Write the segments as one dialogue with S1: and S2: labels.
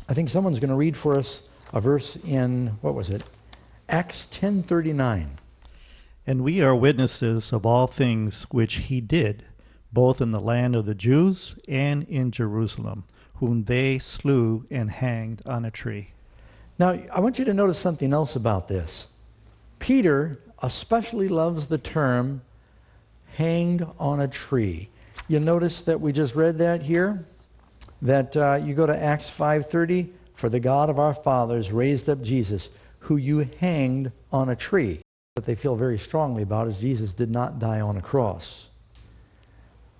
S1: I think someone's going to read for us a verse in, what was it? Acts 10:39.
S2: And we are witnesses of all things which he did, both in the land of the Jews and in Jerusalem, whom they slew and hanged on a tree.
S1: Now, I want you to notice something else about this. Peter especially loves the term hanged on a tree. You notice that we just read that here? That you go to Acts 5:30, for the God of our fathers raised up Jesus, who you hanged on a tree. What they feel very strongly about is Jesus did not die on a cross.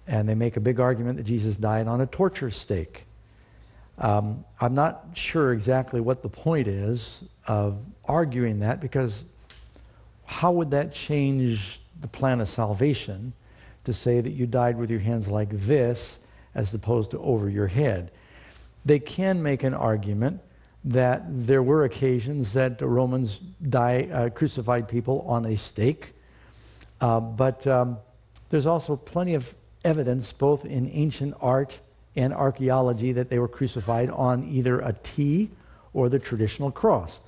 S1: And they make a big argument that Jesus died on a torture stake. I'm not sure exactly what the point is of arguing that, because how would that change the plan of salvation to say that you died with your hands like this as opposed to over your head? They can make an argument that there were occasions that the Romans crucified people on a stake, but there's also plenty of evidence both in ancient art and archaeology that they were crucified on either a T or the traditional cross.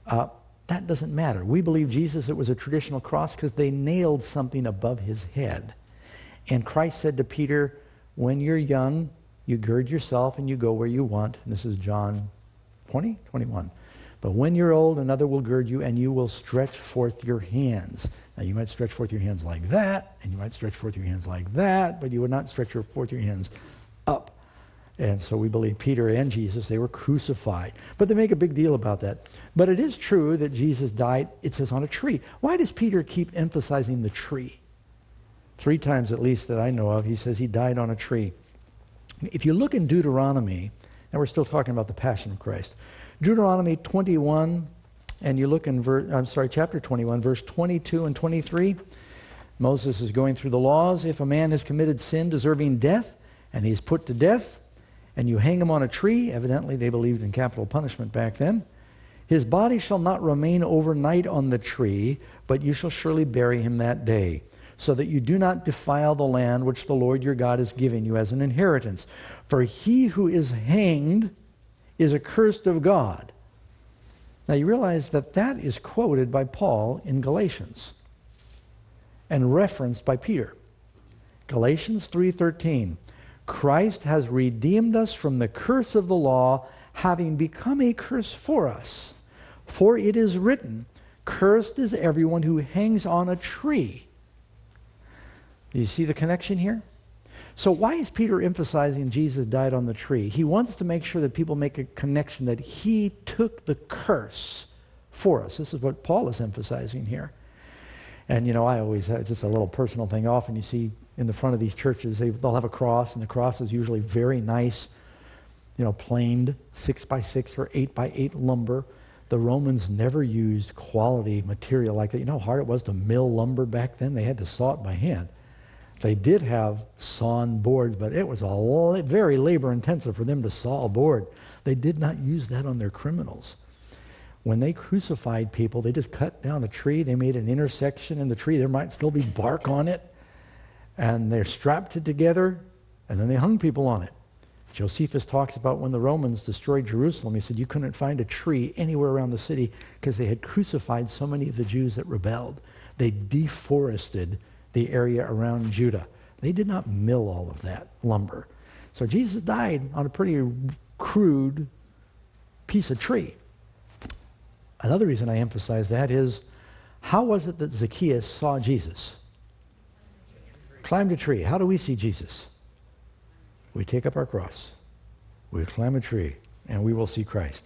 S1: That doesn't matter. We believe Jesus, it was a traditional cross because they nailed something above his head. And Christ said to Peter, when you're young, you gird yourself and you go where you want. And this is John 20, 21. But when you're old, another will gird you and you will stretch forth your hands. Now you might stretch forth your hands like that, and you might stretch forth your hands like that, but you would not stretch forth your hands up. And so we believe Peter and Jesus, they were crucified. But they make a big deal about that. But it is true that Jesus died, it says, on a tree. Why does Peter keep emphasizing the tree? 3 times at least that I know of, he says he died on a tree. If you look in Deuteronomy, and we're still talking about the Passion of Christ, Deuteronomy 21, and you look in chapter 21, verse 22 and 23, Moses is going through the laws. If a man has committed sin deserving death, and he is put to death, and you hang him on a tree, evidently they believed in capital punishment back then, his body shall not remain overnight on the tree, but you shall surely bury him that day, so that you do not defile the land which the Lord your God is giving you as an inheritance. For he who is hanged is accursed of God. Now you realize that that is quoted by Paul in Galatians and referenced by Peter. Galatians 3:13. Christ has redeemed us from the curse of the law, having become a curse for us. For it is written, cursed is everyone who hangs on a tree. Do you see the connection here? So why is Peter emphasizing Jesus died on the tree? He wants to make sure that people make a connection that he took the curse for us. This is what Paul is emphasizing here. And you know, I always have just a little personal thing. Often you see in the front of these churches, they'll have a cross, and the cross is usually very nice, planed 6x6 or 8x8 lumber. The Romans never used quality material like that. You know how hard it was to mill lumber back then? They had to saw it by hand. They did have sawn boards, but it was very labor intensive for them to saw a board. They did not use that on their criminals. When they crucified people, they just cut down a tree. They made an intersection in the tree. There might still be bark on it. And they're strapped it together, and then they hung people on it. Josephus talks about when the Romans destroyed Jerusalem, he said you couldn't find a tree anywhere around the city because they had crucified so many of the Jews that rebelled. They deforested the area around Judah. They did not mill all of that lumber. So Jesus died on a pretty crude piece of tree. Another reason I emphasize that is, how was it that Zacchaeus saw Jesus? Climbed a tree. How do we see Jesus? We take up our cross. We climb a tree, and we will see Christ.